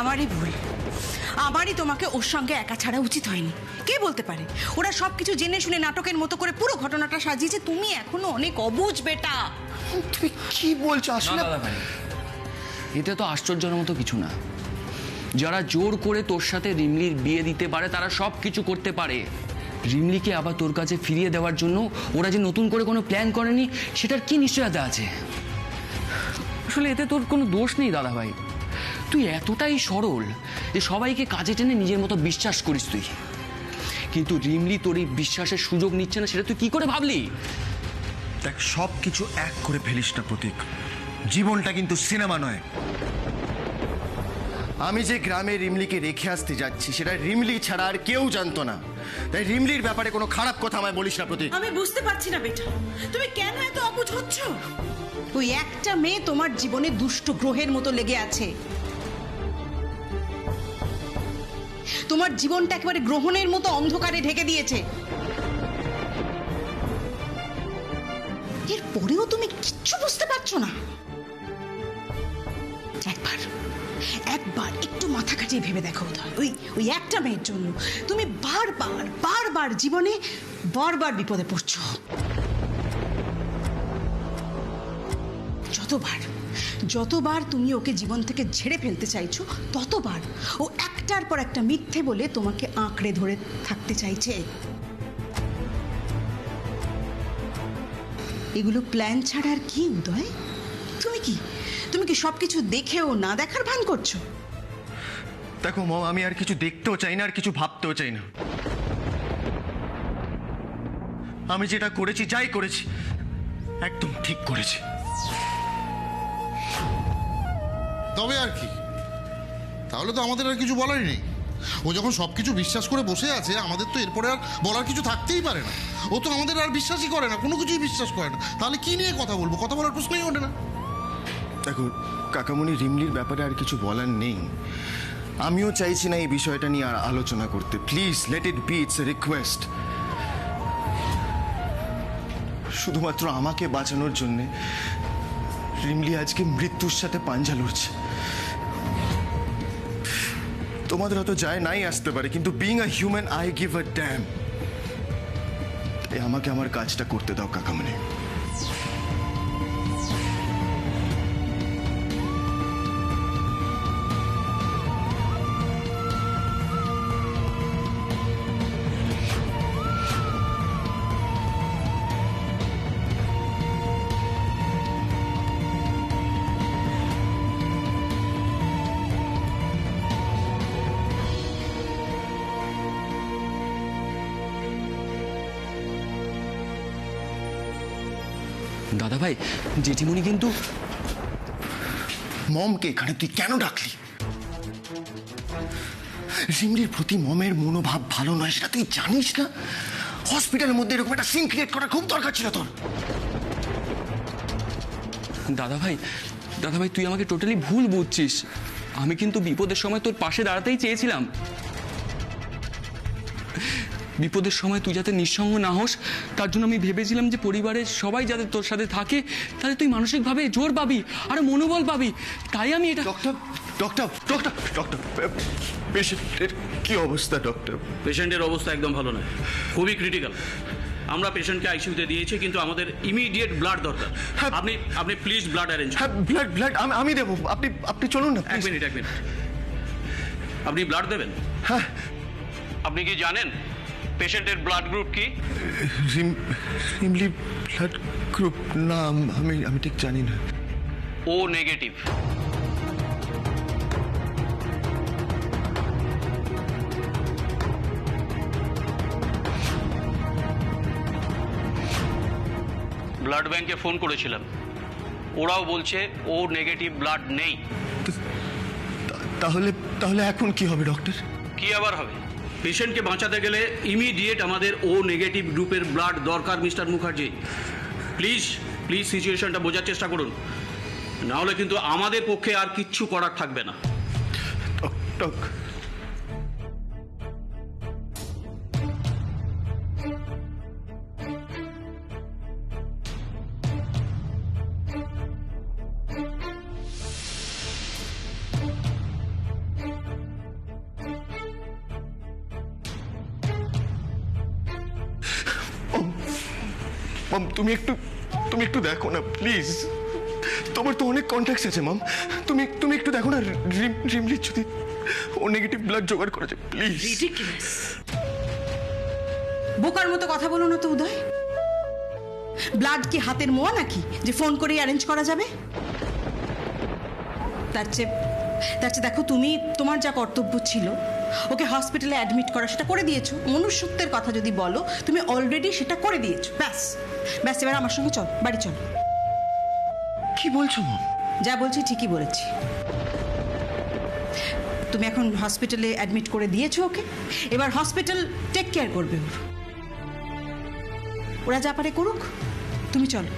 আমারই ভুল, আমারই তোমাকে ওর সঙ্গে একা ছাড়া উচিত হয়নি। কে বলতে পারে ওরা সবকিছু জেনে শুনে নাটকের মতো করে পুরো ঘটনাটা সাজিয়েছে। তুমি এখনো অনেক অবুঝ বেটা। তুমি কি বলছো আসলে? এটা তো আশ্চর্যের মতো কিছু না। যারা জোর করে তোর সাথে রিমলির বিয়ে দিতে পারে তারা সব কিছু করতে পারে। রিমলিকে আবার তোর কাছে ফিরিয়ে দেওয়ার জন্য ওরা যে নতুন করে কোনো প্ল্যান করেনি সেটার কি নিশ্চয়তা আছে? আসলে এতে তোর কোনো দোষ নেই দাদা ভাই। তুই এতটাই সরল যে সবাইকে কাজে টেনে নিজের মতো বিশ্বাস করিস তুই। কিন্তু রিমলি তোর এই বিশ্বাসের সুযোগ নিচ্ছে না, সেটা তুই কি করে ভাবলি? দেখ, সব কিছু এক করে ফেলিস না প্রতীক। জীবনটা কিন্তু সিনেমা নয়। আমি যে গ্রামে রিমলিকে রেখে আসতে যাচ্ছি সেটা রিমলি ছাড়া আর কেউ জানতো না। তাই রিমলির ব্যাপারে কোনো খারাপ কথা আমায় বলিস না প্রতীক। আমি বুঝতে পারছি না বেটা, তুমি কেন এত অবুঝ হচ্ছ? ওই একটা মেয়ে তোমার জীবনে দুষ্ট গ্রহের মতো লেগে আছে। তোমার জীবনটা একেবারে গ্রহণের মতো অন্ধকারে ঢেকে দিয়েছে। এরপরেও তুমি কিচ্ছু বুঝতে পারছো না? একবার একটু মাথা খাটিয়ে ভেবে দেখো, ওই একটা মেয়ের জন্য তুমি বারবার জীবনে বারবার বিপদে পড়ছো। যতবার তুমি ওকে জীবন থেকে ঝেড়ে ফেলতে চাইছো ততবার ও একটার পর একটা মিথ্যে বলে তোমাকে আঁকড়ে ধরে থাকতে চাইছে। এগুলো প্ল্যান ছাড়া আর কি উদয়? তুমি কি সবকিছু দেখেও না দেখার ভান করছো? দেখো মম, আমি আর কিছু দেখতেও চাই না আর কিছু ভাবতেও চাই না। আমি যেটা করেছি, যাই করেছি, একদম ঠিক করেছি। তবে আর কি, তাহলে তো আমাদের আর কিছু বলারই নেই। ও যখন সবকিছু বিশ্বাস করে বসে আছে, আমাদের তো এরপরে আর বলার কিছু থাকতেই পারে না। ও তো আমাদের আর বিশ্বাসই করে না, কোনো কিছুই বিশ্বাস করে না। তাহলে কি নিয়ে কথা বলবো? কথা বলার প্রশ্নই ওঠে না। দেখো কাকামণি, রিমলির ব্যাপারে আর কিছু বলার নেই। আমিও চাইছি না এই বিষয়টা নিয়ে আর আলোচনা করতে। Please let it be, it's a request. শুধুমাত্র আমাকে বাঁচানোর জন্যে রিমলি আজকে মৃত্যুর সাথে পাঞ্জা লড়ছে। তোমাদের হয়তো যায় নাই আসতে পারে, কিন্তু being a human I give a dam. তাই আমাকে আমার কাজটা করতে দাও কাকামণি। দাদা ভাই, জেঠিমণি কিন্তু। মমকে এখানে তুই কেন ডাকলি? রিমলির প্রতি মমের মনোভাব ভালো নয়, সেটা তুই জানিস না? হসপিটালের মধ্যে এরকম একটা সিন ক্রিয়েট করা খুব দরকার ছিল তোর। দাদা ভাই তুই আমাকে টোটালি ভুল বুঝছিস। আমি কিন্তু বিপদের সময় তোর পাশে দাঁড়াতেই চেয়েছিলাম। বিপদের সময় তুই যাতে নিঃসঙ্গ না হোস তার জন্য আমি ভেবেছিলাম যে পরিবারের সবাই যাতে তোর সাথে থাকে, তাহলে তুই মানসিকভাবে জোর পাবি আর মনোবল পাবি। তাই আমি এটা। ডক্টর, পেশেন্টের কি অবস্থা ডক্টর? পেশেন্টের অবস্থা একদম ভালো নয়, খুবই ক্রিটিক্যাল। আমরা পেশেন্টকে আইসিইউতে দিয়েছি, কিন্তু আমাদের ইমিডিয়েট ব্লাড দরকার। আপনি প্লিজ ব্লাড অ্যারেঞ্জ। হ্যাঁ, ব্লাড আমি দেবো। আপনি চলুন না। এক মিনিট। আপনি ব্লাড দেবেন? হ্যাঁ। আপনি কি জানেন পেশেন্টের ব্লাড গ্রুপ কি? রিমলি ব্লাড গ্রুপ না, আমি ঠিক জানি না। ও নেগেটিভ। ব্লাড ব্যাংকে ফোন করেছিলাম, ওরাও বলছে ও নেগেটিভ ব্লাড নেই। তাহলে এখন কি হবে ডক্টর? কি আবার হবে? পেশেন্টকে বাঁচাতে গেলে ইমিডিয়েট আমাদের ও নেগেটিভ গ্রুপের ব্লাড দরকার মিস্টার মুখার্জি। প্লিজ সিচুয়েশনটা বোঝার চেষ্টা করুন, না হলে কিন্তু আমাদের পক্ষে আর কিচ্ছু করার থাকবে না। মাম তুমি একটু দেখো না প্লিজ, তোমার তো অনেক কন্ট্যাক্টস আছে মাম, তুমি একটু দেখো না রিমলি যদি ও নেগেটিভ ব্লাড জোগাড় করেছে প্লিজ। বোকার মতো কথা বলো না তো উদয়। ব্লাড কি হাতের মোয়া নাকি যে ফোন করেই অ্যারেঞ্জ করা যাবে? তার চেয়ে দেখো, তুমি তোমার যা কর্তব্য ছিল ওকে হসপিটালে অ্যাডমিট করা সেটা করে দিয়েছো। মনুষ্যত্বের কথা যদি বলো, তুমি অলরেডি সেটা করে দিয়েছো। ব্যাস এবার আমার সঙ্গে চল, বাড়ি চল। কি বলছো মাম? যা বলছি ঠিকই বলেছি। তুমি এখন হসপিটালে অ্যাডমিট করে দিয়েছো ওকে, এবার হসপিটাল টেক কেয়ার করবে ওরা যা পারে করুক। তুমি চলো,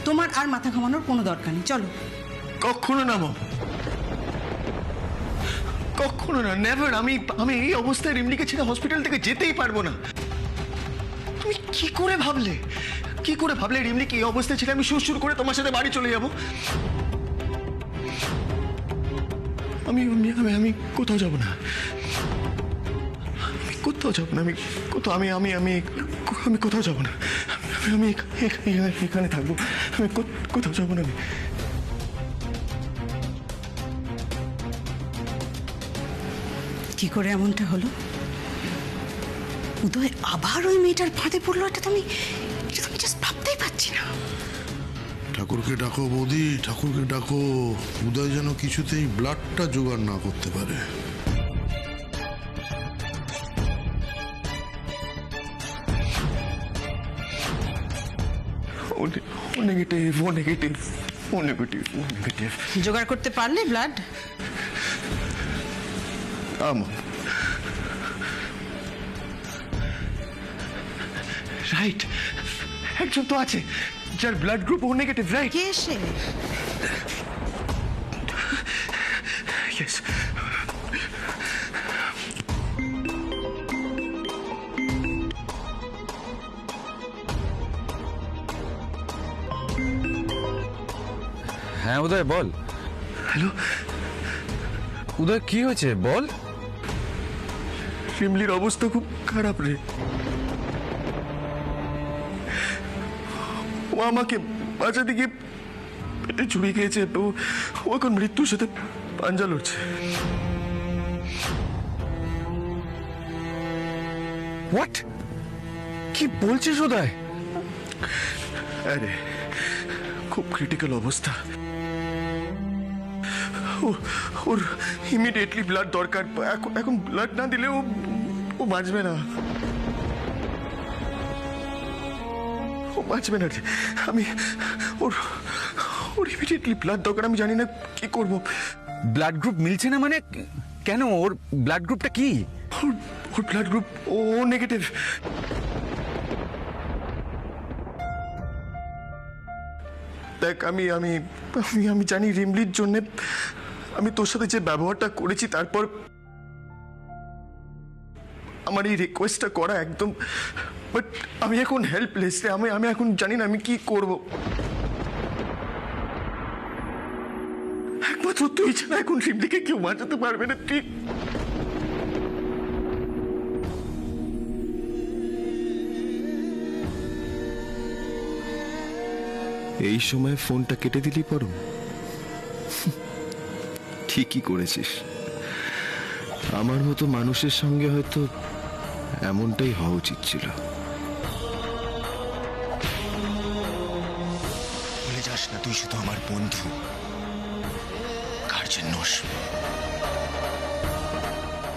তোমার আর মাথা ঘামানোর কোনো দরকার নেই, চলো। কখনো না মাম, কখনো না, নেভার। আমি এই অবস্থায় রিমলিকে ছেড়ে হসপিটাল থেকে যেতেই পারবো না। তুমি কি করে ভাবলে রিমলিকে এই অবস্থায় ছেড়ে আমি সুর করে তোমার সাথে বাড়ি চলে যাব? আমি কোথাও যাব না, আমি কোথাও যাব না, আমি কোথাও যাব না, আমি এখানে থাকবো, আমি কোথাও যাব না। আমি কি করে এমনটা হলো? উদয় আবার ওই মেয়েটার ফাঁদে পড়লো, এটা তুমি জাস্ট ভাবতেই পারছি না। ঠাকুরকে ডাকো বৌদি, ঠাকুরকে ডাকো, উদয় যেন কিছুতেই ব্লাডটা জোগাড় না করতে পারে। ও নেগেটিভ। জোগাড় করতে পারলে ব্লাড? রাইট, একজন তো আছে যার ব্লাড গ্রুপ ও নেগেটিভ, রাইট? কে সে? ইয়েস। হ্যাঁ উদয় বল। হ্যালো উদয় কি হয়েছে বল। রিমলির অবস্থা খুব খারাপ রে। ও আমাকে বাঁচাতে গিয়ে পেটে ছুরি খেয়েছে, তো ও এখন মৃত্যুর সাথে পাঞ্জা লড়ছে। হোয়াট? কি বলছিস উদয়? আরে খুব ক্রিটিক্যাল অবস্থা, ওর ইমিডিয়েটলি ব্লাড দরকার। এখন ব্লাড না দিলে ও বাঁচবে না, রে। আমি ওর ইমিডিয়েটলি ব্লাড দরকার, আমি জানি না কি করব। ব্লাড গ্রুপ মিলছে না মানে? কেন, ওর ব্লাড গ্রুপটা কি? ওর ব্লাড গ্রুপ ও নেগেটিভ। দেখ আমি আমি আমি জানি রিমলির জন্য আমি তোর সাথে যে ব্যবহারটা করেছি, তারপর আমার এই রিকোয়েস্টটা করা একদম, বাট আমি এখন হেল্পলেস রে। আমি এখন জানি না আমি কি করব। একমাত্র তুই ছাড়া এখন রিমলিকে কেউ বাঁচাতে পারবে না। তুই এই সময় ফোনটা কেটে দিলি পরম? ঠিকই করেছিস। আমার মতো মানুষের সঙ্গে হয়তো এমনটাই হওয়া উচিত ছিল। ভুলে যাস না, তুই শুধু আমার বন্ধু, গার্জেন নোস।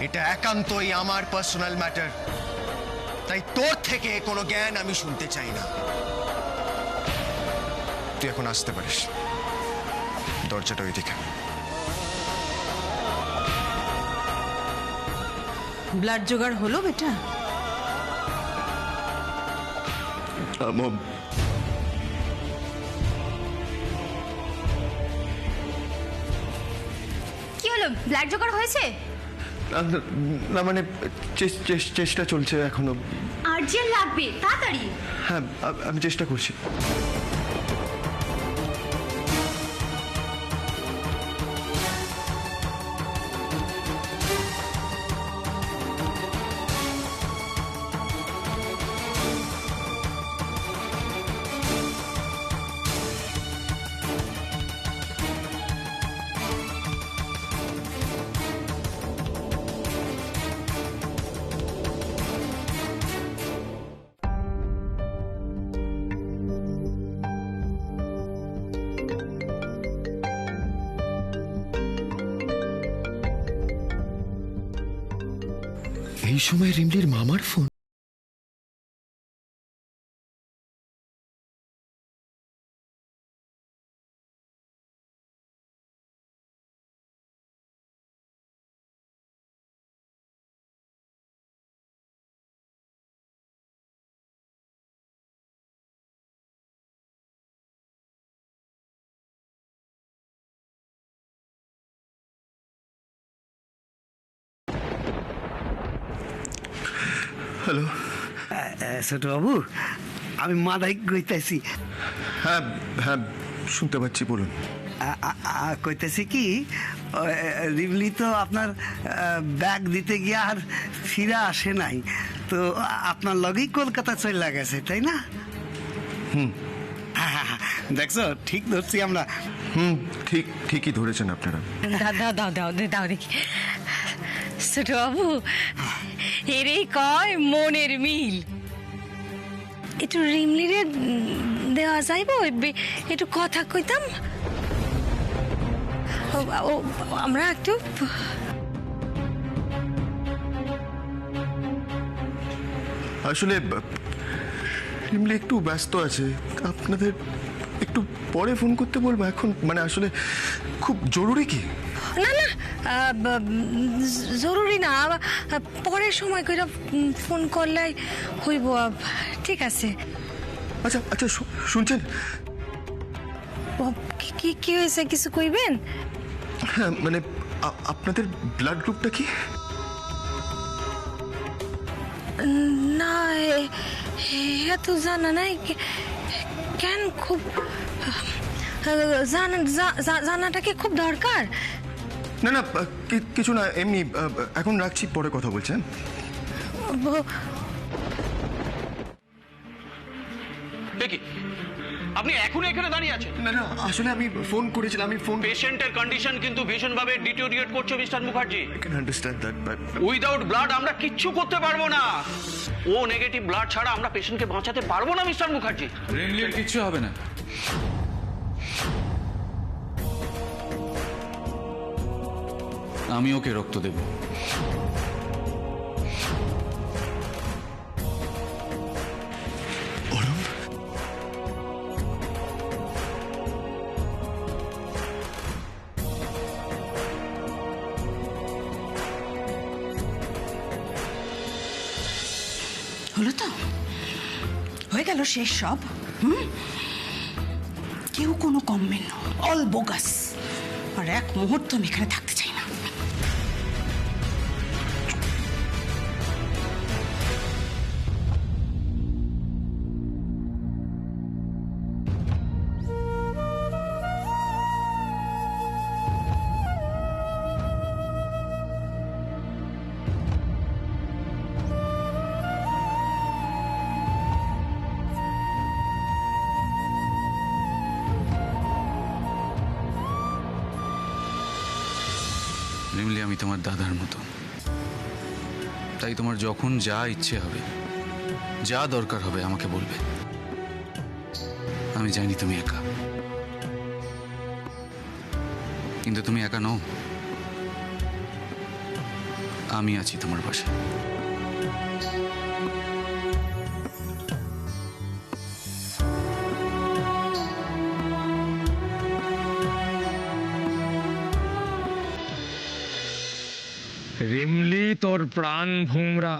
এটা একান্তই আমার পার্সোনাল ম্যাটার, তাই তোর থেকে কোনো জ্ঞান আমি শুনতে চাই না। তুই এখন আসতে পারিস, দরজাটা ওইদিকে। ব্লাড জোগাড় হলো বেটা? কি হলো, ব্লাড জোগাড় হয়েছে? না মানে চেষ্টা চলছে এখনো। আর্জেন্ট লাগবে, তাড়াতাড়ি। হ্যাঁ আমি চেষ্টা করছি। এই সময় রিমলির মামার ফোন? হ্যালো। ছোটবাবু, আমি মাদাই কইতেছি। হ্যাঁ হ্যাঁ, শুনতে পাচ্ছি, বলুন। কইতেছি কি, রিবলি তো আপনার ব্যাগ দিতে গিয়ে আর ফিরে আসে নাই, তো আপনার লগেই কলকাতা চলে গেছে, তাই না? দেখছো, ঠিক ধরছি আমরা। ঠিকই ধরেছেন আপনারা। দাও দাও দাও দাও দেখি। ছোট বাবু, এরই কয় মনের মিল। একটু রিমলিরে দেওয়া যাইব, একটু কথা কইতাম। আমরা একটু আসলে রিমলি একটু ব্যস্ত আছে, আপনাদের একটু পরে ফোন করতে বলবো। এখন মানে আসলে খুব জরুরি কি? না না, জরুরি না, পরের সময় করে ফোন করলে হইব। ঠিক আছে। আচ্ছা আচ্ছা, শুনছেন? কি হয়েছে, কিছু কইবেন? হ্যাঁ, মানে আপনাদের ব্লাড গ্রুপটা কি? না, এত জানা নাই। কেন, খুব জানাটা কি খুব দরকার? না না, কিছু না, এমনি। এখন রাখছি, পরে কথা বলছেন। দেখি আপনি এখনো এখানে দাঁড়িয়ে আছেন? না না, আসলে আমি ফোন করেছিলাম। আমি ফোন পেশেন্টের কন্ডিশন কিন্তু ভীষণভাবে ডিটোরিয়েট করছে mister Mukherjee. I can understand that, but without blood আমরা কিচ্ছু করতে পারবো না। ও নেগেটিভ ব্লাড ছাড়া আমরা পেশেন্টকে বাঁচাতে পারবো না মিস্টার মুখার্জি। রিমলির কিচ্ছু হবে না। আমি ওকে রক্ত দেব। অরুণ, হলো তো, হয়ে গেল শেষ সব। কেউ কোনো কমবেন না, অল বোগাস। আর এক মুহূর্ত আমি এখানে থাকতে চাই না। রিমলি, আমি তোমার দাদার মতো, তাই তোমার যখন যা ইচ্ছে হবে, যা দরকার হবে আমাকে বলবে। আমি জানি তুমি একা, কিন্তু তুমি একা নও। আমি আছি তোমার পাশে। রিমলি তোর প্রাণ ভোমরা,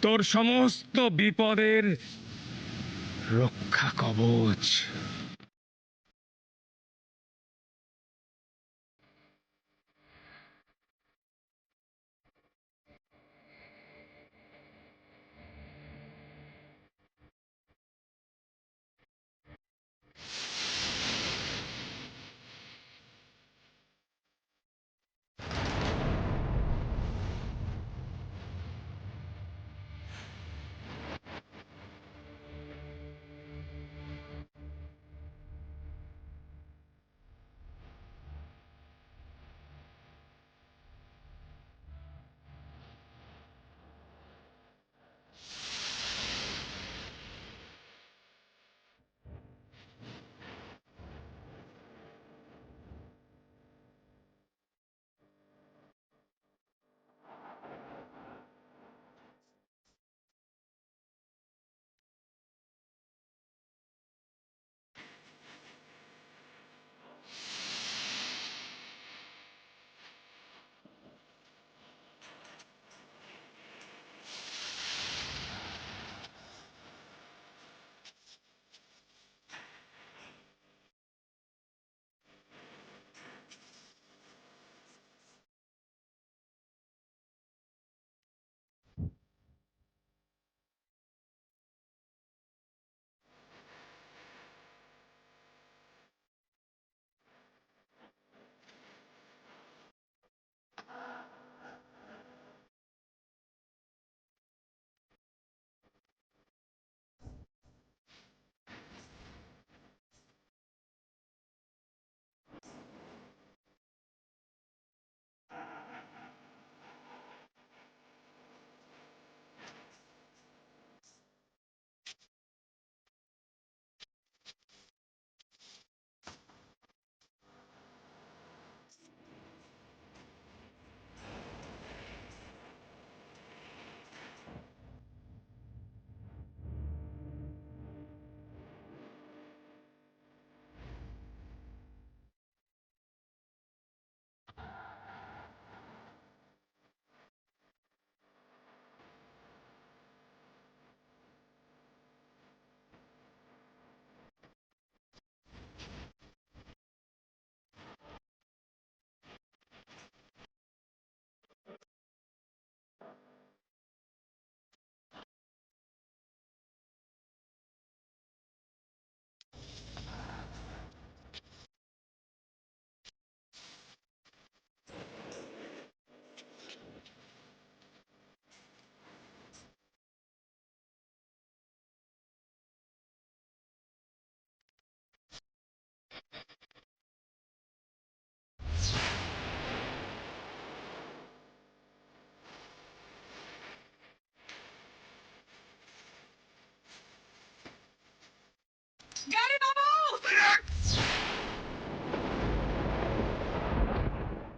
তোর সমস্ত বিপদের রক্ষা কবচ।